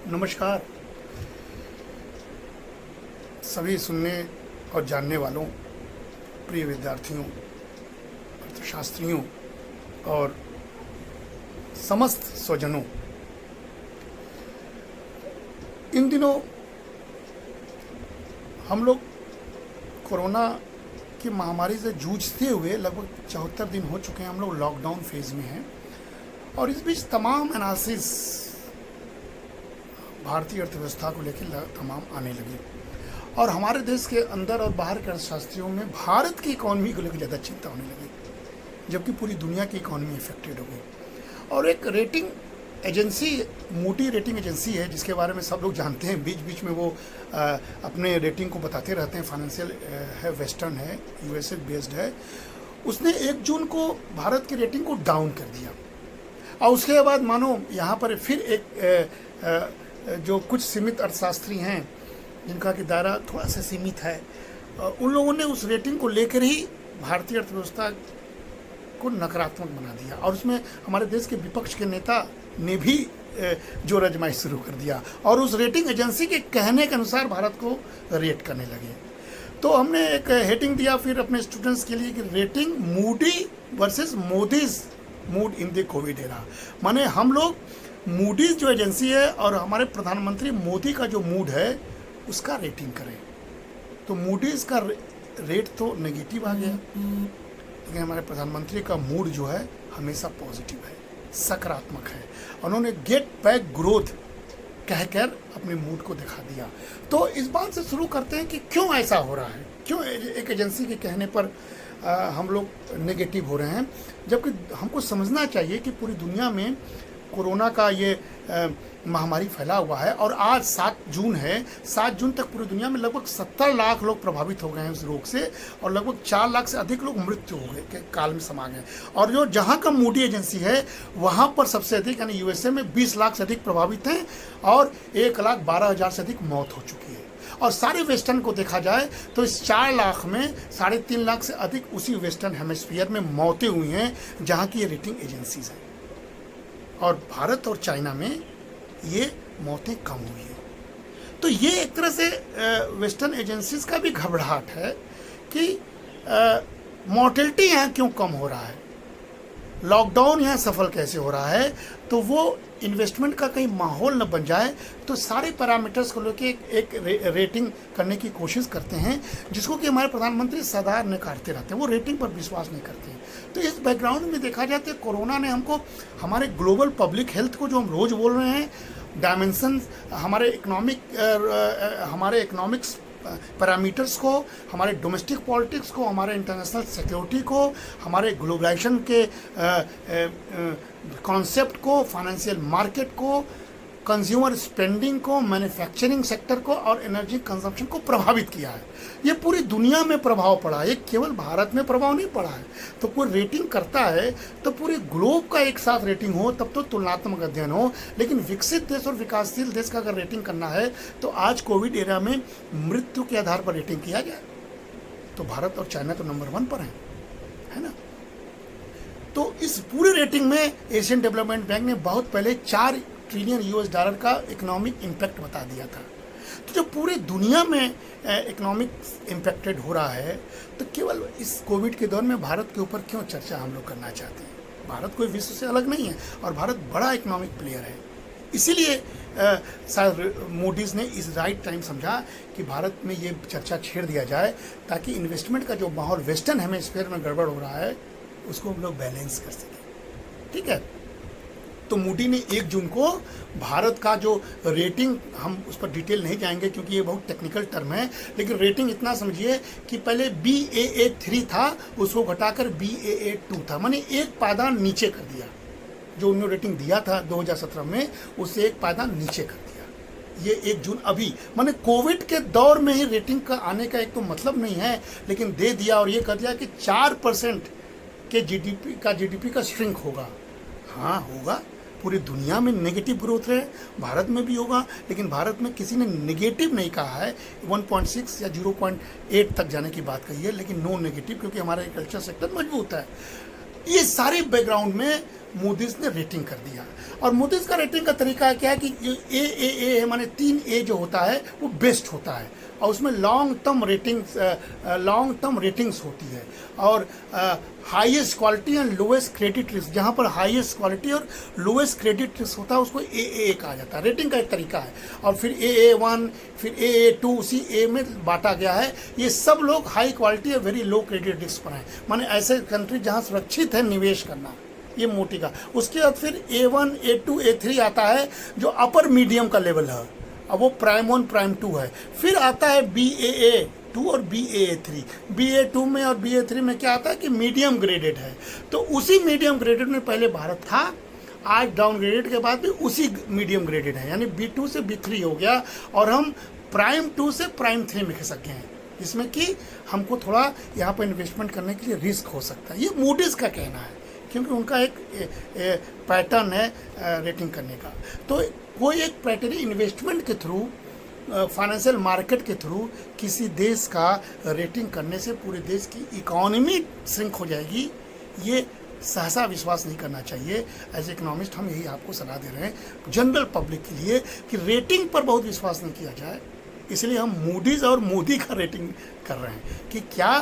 नमस्कार सभी सुनने और जानने वालों, प्रिय विद्यार्थियों, अर्थशास्त्रियों और समस्त स्वजनों। इन दिनों हम लोग कोरोना की महामारी से जूझते हुए लगभग 74 दिन हो चुके हैं। हम लोग लॉकडाउन फेज में हैं और इस बीच तमाम एनालिसिस भारतीय अर्थव्यवस्था को लेकर तमाम आने लगे और हमारे देश के अंदर और बाहर के अर्थशास्त्रियों में भारत की इकॉनमी को लेकर ज़्यादा चिंता होने लगी, जबकि पूरी दुनिया की इकॉनमी इफेक्टेड हो गई। और एक rating agency, Moody rating agency है, जिसके बारे में सब लोग जानते हैं। बीच बीच में वो अपने रेटिंग को बताते रहते हैं। फाइनेंशियल है, वेस्टर्न है, यूएसए बेस्ड है। उसने 1 जून को भारत की रेटिंग को डाउन कर दिया और उसके बाद मानो यहाँ पर फिर एक जो कुछ सीमित अर्थशास्त्री हैं जिनका कि दायरा थोड़ा सा सीमित है, उन लोगों ने उस रेटिंग को लेकर ही भारतीय अर्थव्यवस्था को नकारात्मक बना दिया और उसमें हमारे देश के विपक्ष के नेता ने भी जोर आजमाइश शुरू कर दिया और उस रेटिंग एजेंसी के कहने के अनुसार भारत को रेट करने लगे। तो हमने एक हेडिंग दिया फिर अपने स्टूडेंट्स के लिए कि rating Moody versus Modi's mood in the Covid era. माने हम लोग मूडीज जो एजेंसी है और हमारे प्रधानमंत्री मोदी का जो मूड है उसका रेटिंग करें। तो मूडीज का रेट तो नेगेटिव आ गया, लेकिन हमारे प्रधानमंत्री का मूड जो है हमेशा पॉजिटिव है, सकारात्मक है। उन्होंने गेट बैक ग्रोथ कहकर अपने मूड को दिखा दिया। तो इस बात से शुरू करते हैं कि क्यों ऐसा हो रहा है, क्यों एक एजेंसी के कहने पर हम लोग नेगेटिव हो रहे हैं, जबकि हमको समझना चाहिए कि पूरी दुनिया में कोरोना का ये महामारी फैला हुआ है और आज 7 जून है। 7 जून तक पूरी दुनिया में लगभग 70 लाख लोग प्रभावित हो गए हैं उस रोग से और लगभग 4 लाख से अधिक लोग मृत्यु हो गए के काल में समा गए। और जो जहाँ का मूडी एजेंसी है वहाँ पर सबसे अधिक यानी यूएसए में 20 लाख से अधिक प्रभावित हैं और 1,12,000 से अधिक मौत हो चुकी है। और सारे वेस्टर्न को देखा जाए तो इस 4 लाख में 3.5 लाख से अधिक उसी वेस्टर्न हेमिस्फीयर में मौतें हुई हैं जहाँ की ये रेटिंग एजेंसीज हैं। और भारत और चाइना में ये मौतें कम हुई हैं। तो ये एक तरह से वेस्टर्न एजेंसीज का भी घबराहट है कि मॉर्टेलिटी यहाँ क्यों कम हो रहा है, लॉकडाउन यहाँ सफल कैसे हो रहा है। तो वो इन्वेस्टमेंट का कहीं माहौल न बन जाए, तो सारे पैरामीटर्स को लेके एक रेटिंग करने की कोशिश करते हैं, जिसको कि हमारे प्रधानमंत्री सदा नकारते रहते हैं। वो रेटिंग पर विश्वास नहीं करते हैं। तो इस बैकग्राउंड में देखा जाए तो कोरोना ने हमको हमारे ग्लोबल पब्लिक हेल्थ को, जो हम रोज़ बोल रहे हैं, डायमेंशन, हमारे इकोनॉमिक्स पैरामीटर्स को, हमारे डोमेस्टिक पॉलिटिक्स को, हमारे इंटरनेशनल सिक्योरिटी को, हमारे ग्लोबलाइजेशन के कॉन्सेप्ट को, फाइनेंशियल मार्केट को, कंज्यूमर स्पेंडिंग को, मैन्युफैक्चरिंग सेक्टर को और एनर्जी कंजम्पशन को प्रभावित किया है। ये पूरी दुनिया में प्रभाव पड़ा है, ये केवल भारत में प्रभाव नहीं पड़ा है। तो कोई रेटिंग करता है तो पूरे ग्लोब का एक साथ रेटिंग हो, तब तो तुलनात्मक अध्ययन हो। लेकिन विकसित देश और विकासशील देश का अगर रेटिंग करना है तो आज कोविड एरा में मृत्यु के आधार पर रेटिंग किया जाए तो भारत और चाइना तो नंबर 1 पर है ना। तो इस पूरे रेटिंग में एशियन डेवलपमेंट बैंक ने बहुत पहले 4 ट्रिलियन US डॉलर का इकोनॉमिक इम्पैक्ट बता दिया था। तो जब पूरे दुनिया में इकोनॉमिक इम्पैक्टेड हो रहा है तो केवल इस कोविड के दौर में भारत के ऊपर क्यों चर्चा हम लोग करना चाहते हैं। भारत कोई विश्व से अलग नहीं है और भारत बड़ा इकोनॉमिक प्लेयर है। इसीलिए शायद मूडीज़ ने इस राइट टाइम समझा कि भारत में ये चर्चा छेड़ दिया जाए, ताकि इन्वेस्टमेंट का जो माहौल वेस्टर्न हेमिस्फीयर में गड़बड़ हो रहा है उसको हम लोग बैलेंस कर सकें। ठीक है। तो मूडी ने 1 जून को भारत का जो रेटिंग, हम उस पर डिटेल नहीं जाएंगे क्योंकि ये बहुत टेक्निकल टर्म है, लेकिन रेटिंग इतना समझिए कि पहले Baa3 था, उसको घटाकर Baa2 था, माने एक पायदान नीचे कर दिया। जो उन्होंने रेटिंग दिया था 2017 में, उससे एक पायदान नीचे कर दिया। ये 1 जून अभी माने कोविड के दौर में ही रेटिंग का आने का एक तो मतलब नहीं है, लेकिन दे दिया और ये कर दिया कि 4% के जीडीपी का श्रिंक होगा। हाँ होगा, पूरी दुनिया में नेगेटिव ग्रोथ है, भारत में भी होगा, लेकिन भारत में किसी ने नेगेटिव नहीं कहा है। 1.6 या 0.8 तक जाने की बात कही है, लेकिन नो नेगेटिव, क्योंकि हमारा एग्रीकल्चर सेक्टर मजबूत है। ये सारे बैकग्राउंड में मूडीज ने रेटिंग कर दिया। और मूडीज का रेटिंग का तरीका क्या है कि ए माने 3A जो होता है वो बेस्ट होता है, और उसमें लॉन्ग टर्म रेटिंग्स होती है, और highest quality and lowest credit risk, जहाँ पर हाईएस्ट क्वालिटी और लोएस्ट क्रेडिट रिस्क होता है उसको AA कहा जाता है। रेटिंग का एक तरीका है। और फिर AA1, फिर AA2, उसी A में बांटा गया है। ये सब लोग हाई क्वालिटी और वेरी लो क्रेडिट रिस्क पर हैं, माने ऐसे कंट्री जहाँ सुरक्षित है निवेश करना, ये मोटी का। उसके बाद फिर A1, A2, A3 आता है जो अपर मीडियम का लेवल है, अब वो प्राइम 1, प्राइम 2 है। फिर आता है BAA2 और BAA3। BA2 में और BA3 में क्या आता है कि मीडियम ग्रेडेड है। तो उसी मीडियम ग्रेडेड में पहले भारत था, आज डाउनग्रेडेड के बाद भी उसी मीडियम ग्रेडेड है, यानी B2 से B3 हो गया, और हम प्राइम 2 से प्राइम 3 में खिसक गए हैं, जिसमें कि हमको थोड़ा यहाँ पर इन्वेस्टमेंट करने के लिए रिस्क हो सकता है। ये मूडीज का कहना है, क्योंकि उनका एक पैटर्न है रेटिंग करने का। तो कोई एक पैटर्न इन्वेस्टमेंट के थ्रू, फाइनेंशियल मार्केट के थ्रू किसी देश का रेटिंग करने से पूरे देश की इकोनॉमी श्रिंक हो जाएगी, ये सहसा विश्वास नहीं करना चाहिए। एज इकोनॉमिस्ट हम यही आपको सलाह दे रहे हैं जनरल पब्लिक के लिए कि रेटिंग पर बहुत विश्वास नहीं किया जाए। इसलिए हम मूडीज और मोदी का रेटिंग कर रहे हैं कि क्या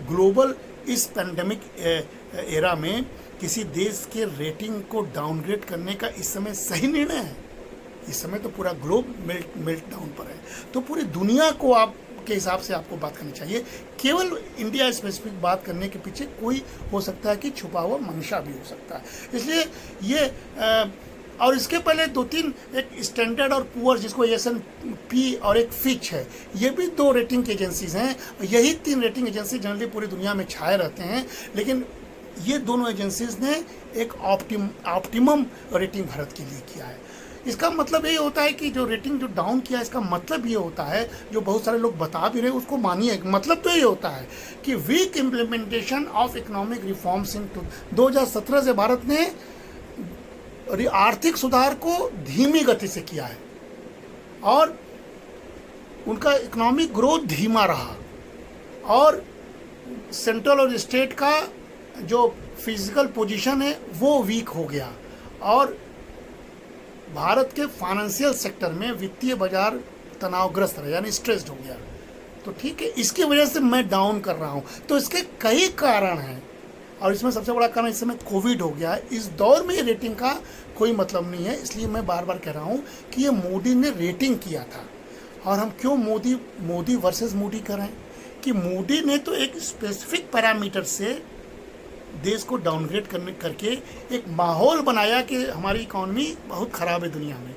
ग्लोबल इस पैंडेमिक एरा में किसी देश के रेटिंग को डाउनग्रेड करने का इस समय सही निर्णय है। इस समय तो पूरा ग्लोब मेल्ट डाउन पर है, तो पूरी दुनिया को आपके हिसाब से आपको बात करनी चाहिए। केवल इंडिया स्पेसिफिक बात करने के पीछे कोई हो सकता है कि छुपा हुआ मंशा भी हो सकता है। इसलिए ये और इसके पहले 2-3 एक स्टैंडर्ड और पुअर, जिसको S&P और एक फिच है, ये भी 2 रेटिंग एजेंसीज हैं। यही 3 रेटिंग एजेंसी जनरली पूरी दुनिया में छाए रहते हैं, लेकिन ये दोनों एजेंसीज ने एक ऑप्टिमम रेटिंग भारत के लिए किया है। इसका मतलब ये होता है कि जो रेटिंग जो डाउन किया, इसका मतलब ये होता है, जो बहुत सारे लोग बता भी रहे हैं उसको मानिए, मतलब तो ये होता है कि weak implementation of economic reforms in 2017 से भारत ने आर्थिक सुधार को धीमी गति से किया है, और उनका इकोनॉमिक ग्रोथ धीमा रहा, और सेंट्रल और स्टेट का जो फिजिकल पोजीशन है वो वीक हो गया, और भारत के फाइनेंशियल सेक्टर में वित्तीय बाजार तनावग्रस्त रहा, यानी स्ट्रेस्ड हो गया। तो ठीक है, इसकी वजह से मैं डाउन कर रहा हूँ। तो इसके कई कारण हैं, और इसमें सबसे बड़ा कारण इस समय कोविड हो गया है। इस दौर में रेटिंग का कोई मतलब नहीं है, इसलिए मैं बार बार कह रहा हूँ कि ये मोदी ने रेटिंग किया था। और हम क्यों मोदी वर्सेस मोदी कर रहे हैं कि मोदी ने तो एक स्पेसिफिक पैरामीटर से देश को डाउनग्रेड करके एक माहौल बनाया कि हमारी इकॉनमी बहुत ख़राब है दुनिया में,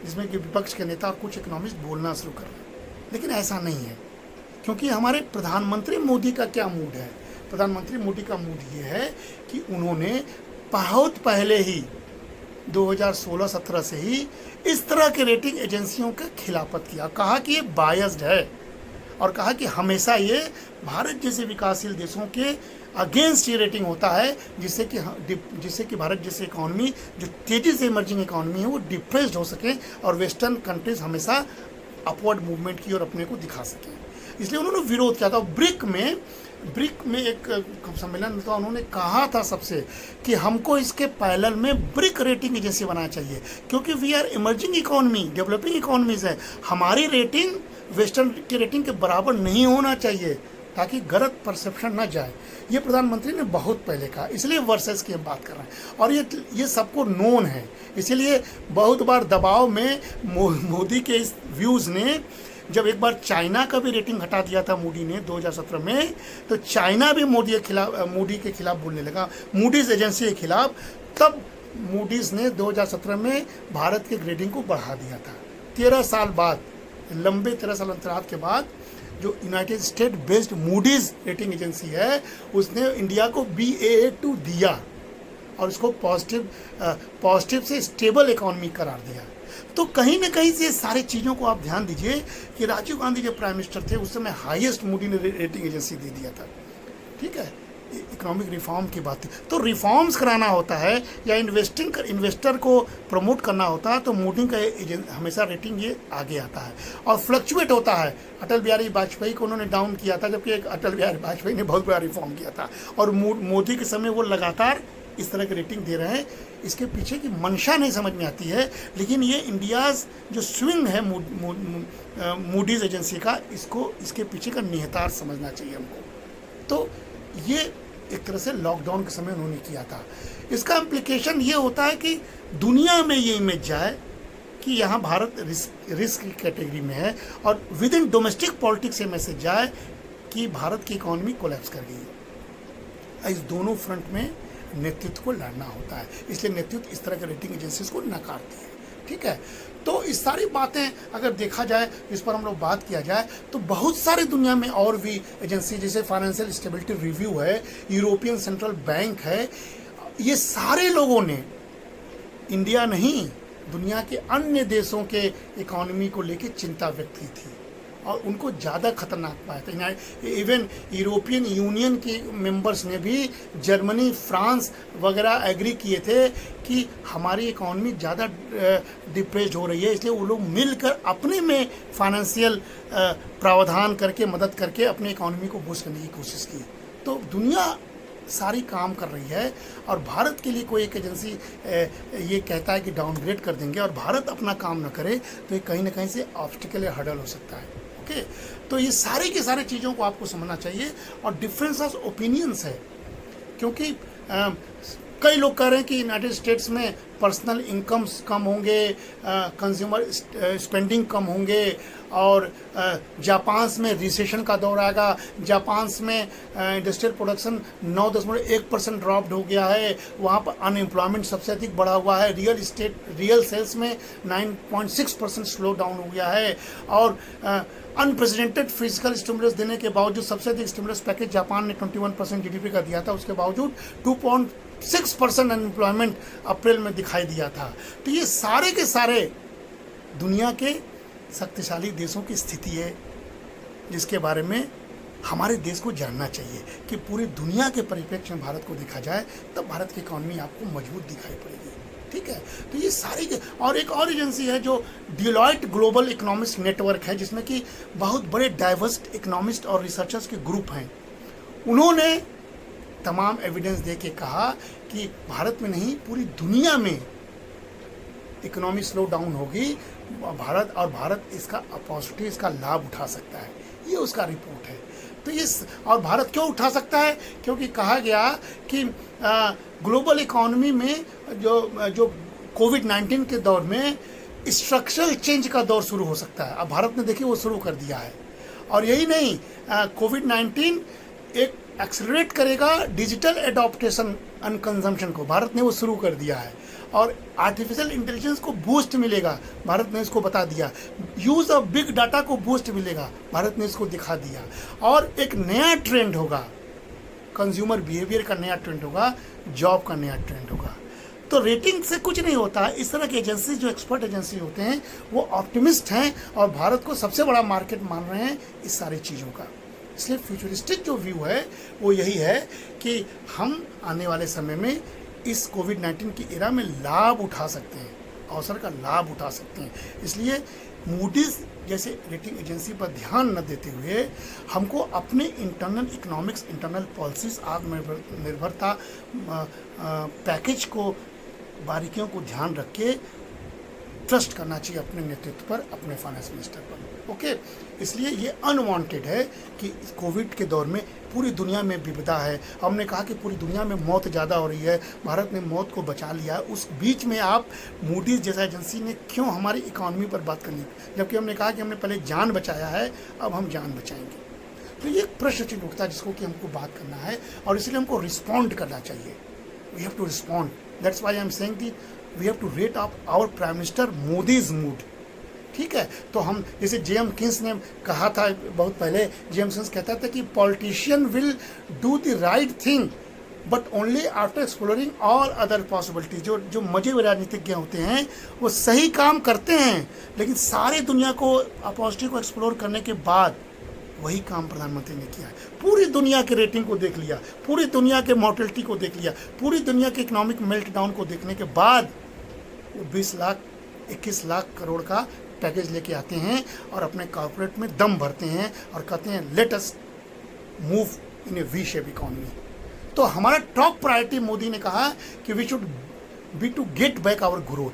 जिसमें कि विपक्ष के नेता और कुछ इकोनॉमिस्ट बोलना शुरू कर रहे हैं। लेकिन ऐसा नहीं है, क्योंकि हमारे प्रधानमंत्री मोदी का क्या मूड है। प्रधानमंत्री मोदी का मूड ये है कि उन्होंने बहुत पहले ही 2016-17 से ही इस तरह के रेटिंग एजेंसियों का खिलाफत किया, कहा कि ये बायस्ड है, और कहा कि हमेशा ये भारत जैसे विकासशील देशों के अगेंस्ट ये रेटिंग होता है, जिससे कि भारत जैसे इकॉनमी जो तेज़ी से इमर्जिंग इकॉनमी है वो डिप्रेस्ड हो सके, और वेस्टर्न कंट्रीज हमेशा अपवर्ड मूवमेंट की ओर अपने को दिखा सकें। इसलिए उन्होंने विरोध किया था। ब्रिक में एक सम्मेलन में तो उन्होंने कहा था सबसे कि हमको इसके पैरेलल में ब्रिक रेटिंग एजेंसी बनाना चाहिए, क्योंकि we are emerging economy, developing economies है, हमारी रेटिंग वेस्टर्न की रेटिंग के बराबर नहीं होना चाहिए, ताकि गलत परसेप्शन ना जाए। ये प्रधानमंत्री ने बहुत पहले कहा, इसलिए वर्सेस की हम बात कर रहे हैं, और ये सबको नोन है। इसीलिए बहुत बार दबाव में मोदी के इस व्यूज़ ने, जब एक बार चाइना का भी रेटिंग हटा दिया था मोदी ने 2017 में, तो चाइना भी मोदी के खिलाफ बोलने लगा, मूडीज़ एजेंसी के खिलाफ। तब मूडीज़ ने 2017 में भारत के ग्रेडिंग को बढ़ा दिया था। 13 साल बाद, लंबे 13 साल अंतराल के बाद, जो United state based Moody's rating agency है, उसने इंडिया को BAA2 दिया, और इसको पॉजिटिव से स्टेबल इकॉनमी करार दिया। तो कहीं ना कहीं से सारी चीज़ों को आप ध्यान दीजिए कि राजीव गांधी जब प्राइम मिनिस्टर थे उस समय हाईएस्ट मूडी ने रेटिंग एजेंसी दे दिया था। ठीक है, इकोनॉमिक रिफॉर्म की बात है, तो रिफॉर्म्स कराना होता है या इन्वेस्टर को प्रमोट करना होता है, तो मूडी का हमेशा रेटिंग ये आगे आता है और फ्लक्चुएट होता है। अटल बिहारी वाजपेयी को उन्होंने डाउन किया था, जबकि एक अटल बिहारी वाजपेयी ने बहुत बड़ा रिफॉर्म किया था, और मोदी के समय वो लगातार इस तरह की रेटिंग दे रहे हैं, इसके पीछे की मंशा नहीं समझ में आती है। लेकिन ये इंडियाज़ जो स्विंग है मूडीज़ एजेंसी का, इसके पीछे का निहितार्थ समझना चाहिए हमको। तो ये एक तरह से लॉकडाउन के समय उन्होंने किया था। इसका इम्प्लीकेशन ये होता है कि दुनिया में ये इमेज जाए कि यहाँ भारत रिस्क की कैटेगरी में है, और विद इन डोमेस्टिक पॉलिटिक्स ये मैसेज जाए कि भारत की इकोनॉमी कोलैप्स कर गई है। इस दोनों फ्रंट में नेतृत्व को लड़ना होता है, इसलिए नेतृत्व इस तरह के रेटिंग एजेंसीज को नकारती है। ठीक है, तो इस सारी बातें अगर देखा जाए, इस पर हम लोग बात किया जाए, तो बहुत सारे दुनिया में और भी एजेंसी, जैसे फाइनेंशियल स्टेबिलिटी रिव्यू है, यूरोपियन सेंट्रल बैंक है, ये सारे लोगों ने, इंडिया नहीं, दुनिया के अन्य देशों के इकोनॉमी को लेकर चिंता व्यक्त की थी और उनको ज़्यादा खतरनाक पाया था। इवन यूरोपियन यूनियन के मेंबर्स ने भी, जर्मनी, फ्रांस वगैरह एग्री किए थे कि हमारी इकोनॉमी ज़्यादा डिप्रेस्ड हो रही है, इसलिए वो लोग मिलकर अपने में फाइनेंशियल प्रावधान करके, मदद करके अपनी इकोनॉमी को बूस्ट करने की कोशिश की। तो दुनिया सारी काम कर रही है, और भारत के लिए कोई एक एजेंसी ये कहता है कि डाउनग्रेड कर देंगे और भारत अपना काम ना करे, तो ये कहीं ना कहीं से ऑब्स्टिकल या हर्डल हो सकता है। ओके, तो ये सारे की सारी चीज़ों को आपको समझना चाहिए, और डिफरेंस ऑफ ओपिनियंस है, क्योंकि कई लोग कह रहे हैं कि यूनाइटेड स्टेट्स में पर्सनल इनकम्स कम होंगे, कंज्यूमर स्पेंडिंग कम होंगे, और जापान में रिसेशन का दौर आएगा। जापान में इंडस्ट्रियल प्रोडक्शन 9.1% ड्रॉप्ड हो गया है, वहाँ पर अनएम्प्लॉयमेंट सबसे अधिक बढ़ा हुआ है, रियल सेल्स में 9.6% स्लो डाउन हो गया है, और अनप्रेसिडेंटेड फिजिकल स्टिमुलस देने के बावजूद, सबसे अधिक स्टिमुलस पैकेज जापान ने 21% जीडीपी का दिया था, उसके बावजूद 2.6% अनएम्प्लॉयमेंट अप्रैल में दिखाई दिया था। तो ये सारे के सारे दुनिया के शक्तिशाली देशों की स्थिति है, जिसके बारे में हमारे देश को जानना चाहिए कि पूरी दुनिया के परिप्रेक्ष्य में भारत को देखा जाए, तब भारत की इकॉनमी आपको मजबूत दिखाई पड़ेगी। ठीक है, तो ये सारी, और एक और एजेंसी है जो डिलॉयट ग्लोबल इकोनॉमिस्ट नेटवर्क है, जिसमें कि बहुत बड़े डाइवर्स इकोनॉमिस्ट और रिसर्चर्स के ग्रुप हैं। उन्होंने तमाम एविडेंस दे के कहा कि भारत में नहीं, पूरी दुनिया में इकोनॉमी स्लो डाउन होगी, भारत इसका अपॉर्चुनिटी, इसका लाभ उठा सकता है। ये उसका रिपोर्ट है। तो ये, और भारत क्यों उठा सकता है? क्योंकि कहा गया कि ग्लोबल इकोनॉमी में जो कोविड-19 के दौर में स्ट्रक्चरल चेंज का दौर शुरू हो सकता है। अब भारत ने देखिए वो शुरू कर दिया है। और यही नहीं, कोविड-19 एक एक्सेलरेट करेगा डिजिटल एडॉप्टेशन एंड कंजम्पशन को, भारत ने वो शुरू कर दिया है। और आर्टिफिशियल इंटेलिजेंस को बूस्ट मिलेगा, भारत ने इसको बता दिया। यूज़ ऑफ बिग डाटा को बूस्ट मिलेगा, भारत ने इसको दिखा दिया। और एक नया ट्रेंड होगा, कंज्यूमर बिहेवियर का नया ट्रेंड होगा, जॉब का नया ट्रेंड होगा। तो रेटिंग से कुछ नहीं होता है। इस तरह की एजेंसी, जो एक्सपर्ट एजेंसी होते हैं, वो ऑप्टिमिस्ट हैं और भारत को सबसे बड़ा मार्केट मान रहे हैं इस सारी चीज़ों का। इसलिए फ्यूचरिस्टिक जो व्यू है वो यही है कि हम आने वाले समय में इस कोविड-19 की एरा में लाभ उठा सकते हैं, अवसर का लाभ उठा सकते हैं। इसलिए मूडीज़ जैसे रेटिंग एजेंसी पर ध्यान न देते हुए हमको अपने इंटरनल इकोनॉमिक्स, इंटरनल पॉलिसीज, आत्मनिर्भरता पैकेज को, बारीकियों को ध्यान रख के ट्रस्ट करना चाहिए अपने नेतृत्व पर, अपने फाइनेंस मिनिस्टर पर। ओके, इसलिए ये अनवांटेड है कि कोविड के दौर में पूरी दुनिया में विपदा है। हमने कहा कि पूरी दुनिया में मौत ज़्यादा हो रही है, भारत ने मौत को बचा लिया। उस बीच में आप मूडीज़ जैसा एजेंसी ने क्यों हमारी इकॉनमी पर बात करनी, जबकि हमने कहा कि हमने पहले जान बचाया है, अब हम जान बचाएंगे। तो ये एक प्रश्न चिन्ह उठता है जिसको कि हमको बात करना है, और इसलिए हमको रिस्पॉन्ड करना चाहिए। We have to respond. That's why I am saying that we have to rate up our prime minister Modi's mood. ठीक है, तो हम, जैसे जेएम किन्स ने कहा था बहुत पहले, जेएम किन्स कहता था कि politician will do the right thing but only after exploring all other possibility. जो मजे हुए राजनीतिज्ञ होते हैं वो सही काम करते हैं, लेकिन सारे दुनिया को, अपॉर्चुनिटी को एक्सप्लोर करने के बाद वही काम प्रधानमंत्री ने किया है। पूरी दुनिया के रेटिंग को देख लिया, पूरी दुनिया के मॉर्टेलिटी को देख लिया, पूरी दुनिया के इकोनॉमिक मेल्टडाउन को देखने के बाद वो 20 लाख 21 लाख करोड़ का पैकेज लेके आते हैं और अपने कॉर्पोरेट में दम भरते हैं और कहते हैं let us move in a V shape economy. तो हमारा टॉप प्रायोरिटी मोदी ने कहा कि we should be to get back our growth.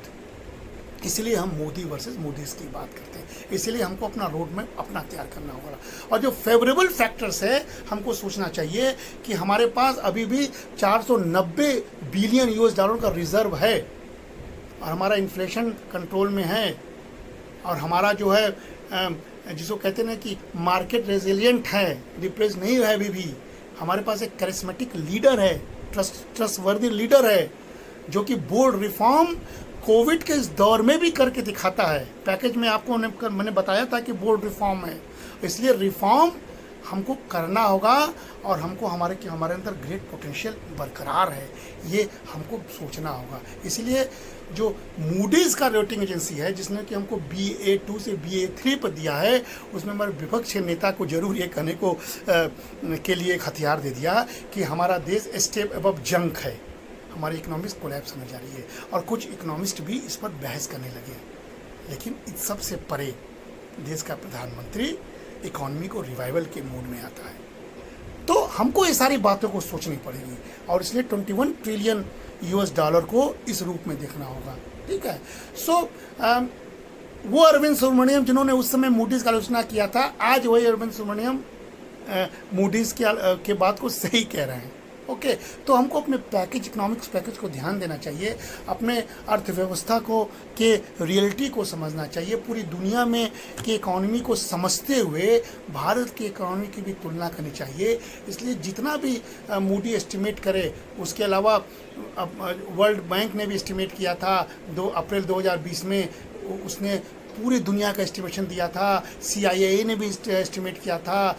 इसलिए हम मोदी वर्सेस मोदीज की बात करते हैं, इसलिए हमको अपना रोड मैप अपना तैयार करना होगा। और जो फेवरेबल फैक्टर्स है, हमको सोचना चाहिए कि हमारे पास अभी भी 490 बिलियन यूएस डॉलर का रिजर्व है, और हमारा इन्फ्लेशन कंट्रोल में है, और हमारा जो है जिसको कहते हैं ना कि मार्केट रेजिलियंट है, डिप्रेस नहीं है अभी भी। हमारे पास एक करिश्मेटिक लीडर है, ट्रस्टवर्दी लीडर है, जो कि बोर्ड रिफॉर्म कोविड के इस दौर में भी करके दिखाता है। पैकेज में आपको मैंने बताया था कि बोर्ड रिफॉर्म है, इसलिए रिफॉर्म हमको करना होगा, और हमको हमारे अंदर ग्रेट पोटेंशियल बरकरार है, ये हमको सोचना होगा। इसलिए जो मूडीज़ का रेटिंग एजेंसी है, जिसने कि हमको BA2 से BA3 पर दिया है, उसमें हमारे विपक्ष के नेता को जरूर ये कहने को के लिए एक हथियार दे दिया कि हमारा देश स्टेप अबव जंक है, हमारी इकोनॉमिक्स कोलैप्स होने जा रही है। और कुछ इकोनॉमिस्ट भी इस पर बहस करने लगे, लेकिन इस सब से परे देश का प्रधानमंत्री इकोनॉमी को रिवाइवल के मूड में आता है, तो हमको ये सारी बातों को सोचनी पड़ेगी, और इसलिए 21 ट्रिलियन यूएस डॉलर को इस रूप में देखना होगा। ठीक है। सो वो अरविंद सुब्रमण्यम जिन्होंने उस समय मूडीज़ का आलोचना किया था, आज वही अरविंद सुब्रमण्यम मूडीज़ के बात को सही कह रहे हैं। ओके, तो हमको अपने इकोनॉमिक्स पैकेज को ध्यान देना चाहिए, अपने अर्थव्यवस्था को के रियलिटी को समझना चाहिए, पूरी दुनिया में की इकोनॉमी को समझते हुए भारत की इकोनॉमी की भी तुलना करनी चाहिए। इसलिए जितना भी मूडी एस्टिमेट करे, उसके अलावा वर्ल्ड बैंक ने भी एस्टिमेट किया था 2 अप्रैल 2020 में, उसने पूरी दुनिया का एस्टिमेशन दिया था, CIA ने भी एस्टिमेट किया था,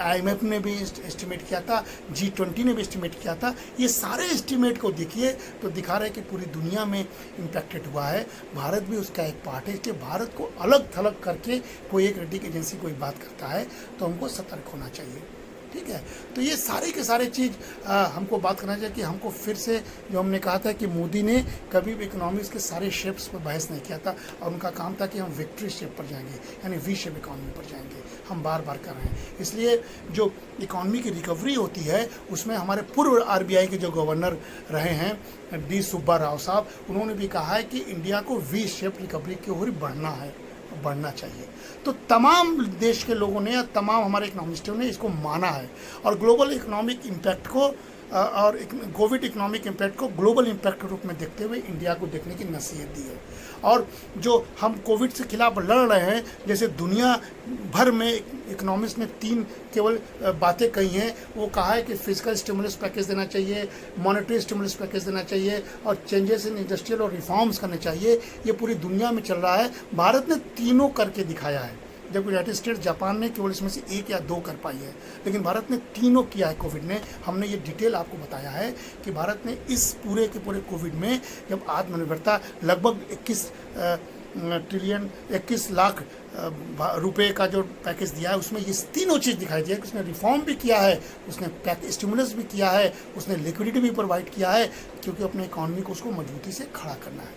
IMF ने भी एस्टिमेट किया था, G20 ने भी एस्टिमेट किया था। ये सारे एस्टिमेट को देखिए तो दिखा रहा है कि पूरी दुनिया में इम्पैक्टेड हुआ है, भारत भी उसका एक पार्ट है। इसलिए भारत को अलग थलग करके कोई एक रेटिंग एजेंसी कोई बात करता है तो हमको सतर्क होना चाहिए। ठीक है, तो ये सारे के सारे चीज़ हमको बात करना चाहिए कि हमको फिर से, जो हमने कहा था कि मोदी ने कभी भी इकोनॉमिक्स के सारे शेप्स पर बहस नहीं किया था, और उनका काम था कि हम विक्ट्री शेप पर जाएंगे, यानी V शेप इकोनॉमी पर जाएंगे। हम बार बार कर रहे हैं। इसलिए जो इकोनॉमी की रिकवरी होती है, उसमें हमारे पूर्व RBI के जो गवर्नर रहे हैं D सुब्बा राव साहब, उन्होंने भी कहा है कि इंडिया को V शेप रिकवरी की ओर बढ़ना चाहिए। तो तमाम देश के लोगों ने या तमाम हमारे इकोनॉमिस्टों ने इसको माना है, और ग्लोबल इकोनॉमिक इम्पैक्ट को और कोविड इकोनॉमिक इम्पैक्ट को ग्लोबल इम्पैक्ट के रूप में देखते हुए इंडिया को देखने की नसीहत दी है। और जो हम कोविड से खिलाफ लड़ रहे हैं, जैसे दुनिया भर में इकोनॉमिस्ट ने 3 केवल बातें कही हैं। वो कहा है कि फिजिकल स्टिमुलस पैकेज देना चाहिए, मॉनेटरी स्टिमुलस पैकेज देना चाहिए, और चेंजेस इन इंडस्ट्रियल और रिफॉर्म्स करने चाहिए। ये पूरी दुनिया में चल रहा है, भारत ने तीनों करके दिखाया है, जब यूनाइटेड स्टेट्स, जापान ने केवल इसमें से 1 या 2 कर पाई है, लेकिन भारत ने तीनों किया है कोविड ने। हमने ये डिटेल आपको बताया है कि भारत ने इस पूरे के पूरे कोविड में जब आत्मनिर्भरता लगभग 21 लाख रुपए का जो पैकेज दिया है, उसमें ये तीनों चीज़ दिखाई दी है कि उसने रिफॉर्म भी किया है, उसने स्टिमुलस भी किया है, उसने लिक्विडिटी भी प्रोवाइड किया है, क्योंकि अपने इकॉनमी को उसको मजबूती से खड़ा करना है।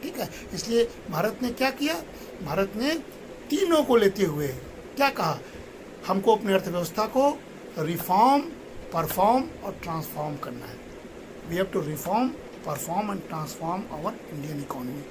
ठीक है, इसलिए भारत ने क्या किया, भारत ने तीनों को लेते हुए क्या कहा, हमको अपनी अर्थव्यवस्था को रिफॉर्म, परफॉर्म और ट्रांसफॉर्म करना है। We have to reform, perform and transform our Indian economy.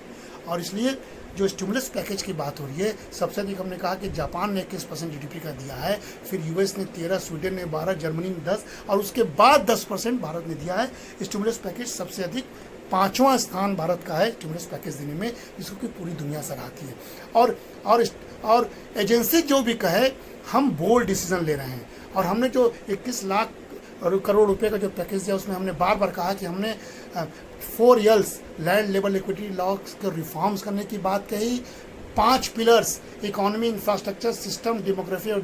और इसलिए जो स्टिमुलस पैकेज की बात हो रही है, सबसे अधिक हमने कहा कि जापान ने 21% GDP का दिया है, फिर US ने 13, स्वीडन ने 12, जर्मनी ने 10, और उसके बाद 10% भारत ने दिया है। स्टिमुलस पैकेज सबसे अधिक 5वां स्थान भारत का है स्टिमुलस पैकेज देने में, जिसको कि पूरी दुनिया सराहती है। और एजेंसी जो भी कहे, हम बोल्ड डिसीजन ले रहे हैं। और हमने जो 21 लाख करोड़ रुपए का जो पैकेज दिया, उसमें हमने बार बार कहा कि हमने 4 years land level equity loss के रिफॉर्म्स करने की बात कही, 5 pillars economy, infrastructure, system, demography और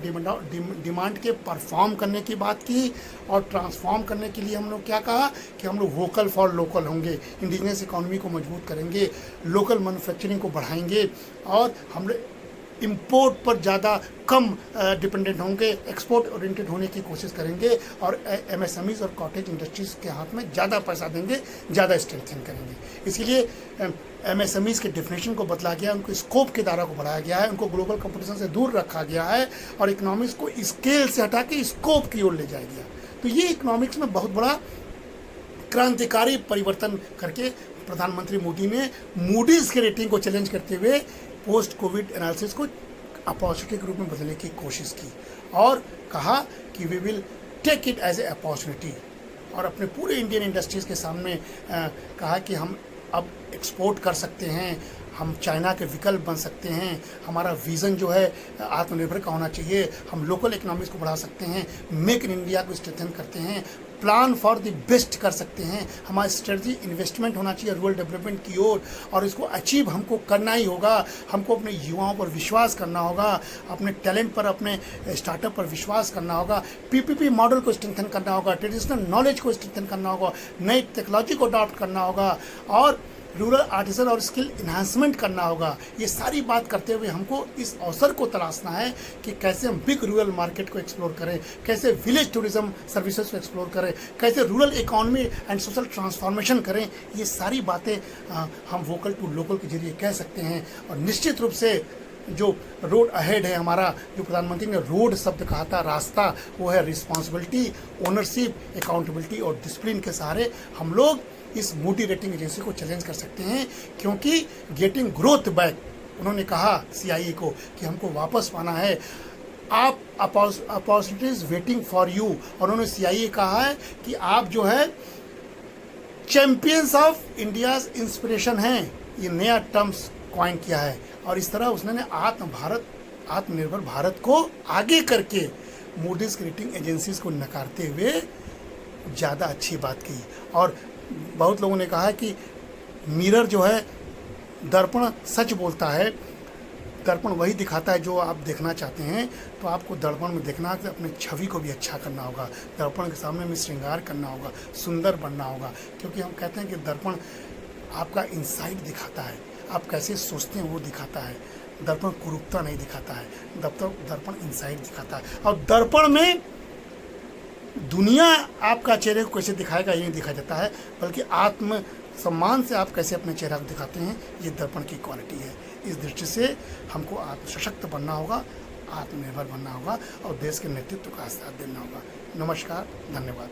डिमांड के परफॉर्म करने की बात की। और ट्रांसफॉर्म करने के लिए हम लोग क्या कहा कि हम लोग वोकल फॉर लोकल होंगे, इंडिजिनियस इकोनॉमी को मजबूत करेंगे, लोकल मैन्युफैक्चरिंग को बढ़ाएंगे, और हम लोग इंपोर्ट पर ज़्यादा कम डिपेंडेंट होंगे, एक्सपोर्ट ओरिएंटेड होने की कोशिश करेंगे, और MSMEs और कॉटेज इंडस्ट्रीज़ के हाथ में ज़्यादा पैसा देंगे, ज़्यादा स्ट्रेंथन करेंगे। इसीलिए MSMEs के डेफिनेशन को बदला गया, उनको स्कोप के दायरा को बढ़ाया गया है, उनको ग्लोबल कंपटीशन से दूर रखा गया है, और इकोनॉमिक्स को स्केल से हटा के स्कोप की ओर ले जाया गया। तो तो ये इकोनॉमिक्स में बहुत बड़ा क्रांतिकारी परिवर्तन करके प्रधानमंत्री मोदी ने मूडीज के रेटिंग को चैलेंज करते हुए पोस्ट कोविड एनालिसिस को अपॉर्चुनिटी के रूप में बदलने की कोशिश की और कहा कि we will take it as a opportunity, और अपने पूरे इंडियन इंडस्ट्रीज़ के सामने कहा कि हम अब एक्सपोर्ट कर सकते हैं, हम चाइना के विकल्प बन सकते हैं, हमारा विज़न जो है आत्मनिर्भर का होना चाहिए, हम लोकल इकोनॉमिक्स को बढ़ा सकते हैं, मेक इन इंडिया को स्ट्रेंथन करते हैं, प्लान फॉर द बेस्ट कर सकते हैं, हमारी स्ट्रेटजी इन्वेस्टमेंट होना चाहिए रूरल डेवलपमेंट की ओर, और इसको अचीव हमको करना ही होगा। हमको अपने युवाओं पर विश्वास करना होगा, अपने टैलेंट पर, अपने स्टार्टअप पर विश्वास करना होगा, पीपीपी मॉडल को स्ट्रेंथन करना होगा, ट्रेडिशनल नॉलेज को स्ट्रेंथन करना होगा, नई टेक्नोलॉजी को अडॉप्ट करना होगा और रूरल आर्टिसन और स्किल इन्हांसमेंट करना होगा। ये सारी बात करते हुए हमको इस अवसर को तलाशना है कि कैसे हम बिग रूरल मार्केट को एक्सप्लोर करें, कैसे विलेज टूरिज्म सर्विसेज को एक्सप्लोर करें, कैसे rural economy and social transformation करें। ये सारी बातें हम वोकल टू लोकल के जरिए कह सकते हैं। और निश्चित रूप से जो रोड अहेड है हमारा, जो प्रधानमंत्री ने रोड शब्द कहा था, रास्ता, वो है रिस्पॉन्सिबिलिटी, ओनरशिप, अकाउंटेबिलिटी और डिसिप्लिन के सहारे हम लोग इस मूडी रेटिंग एजेंसी को चैलेंज कर सकते हैं। क्योंकि गेटिंग ग्रोथ बैक, उन्होंने कहा सीआईए को कि हमको वापस पाना है, आप अपॉर्चुनिटीज वेटिंग फॉर यू। और उन्होंने सीआईए कहा है कि आप जो है चैंपियंस ऑफ इंडियाज इंस्पिरेशन हैं, ये नया टर्म्स कॉइन किया है। और इस तरह उसने आत्मनिर्भर भारत को आगे करके मूडीज की रेटिंग एजेंसीज को नकारते हुए ज़्यादा अच्छी बात की। और बहुत लोगों ने कहा है कि मिरर जो है, दर्पण सच बोलता है, दर्पण वही दिखाता है जो आप देखना चाहते हैं। तो आपको दर्पण में देखना है, अपनी छवि को भी अच्छा करना होगा, दर्पण के सामने में श्रृंगार करना होगा, सुंदर बनना होगा। क्योंकि हम कहते हैं कि दर्पण आपका इंसाइट दिखाता है, आप कैसे सोचते हैं वो दिखाता है, दर्पण कुरूपता नहीं दिखाता है, दर्पण इंसाइट दिखाता है। और दर्पण में दुनिया आपका चेहरे को कैसे दिखाएगा ये नहीं दिखाया जाता है, बल्कि आत्म सम्मान से आप कैसे अपने चेहरा को दिखाते हैं, ये दर्पण की क्वालिटी है। इस दृष्टि से हमको आत्मसशक्त बनना होगा, आत्मनिर्भर बनना होगा और देश के नेतृत्व का साथ देना होगा। नमस्कार, धन्यवाद।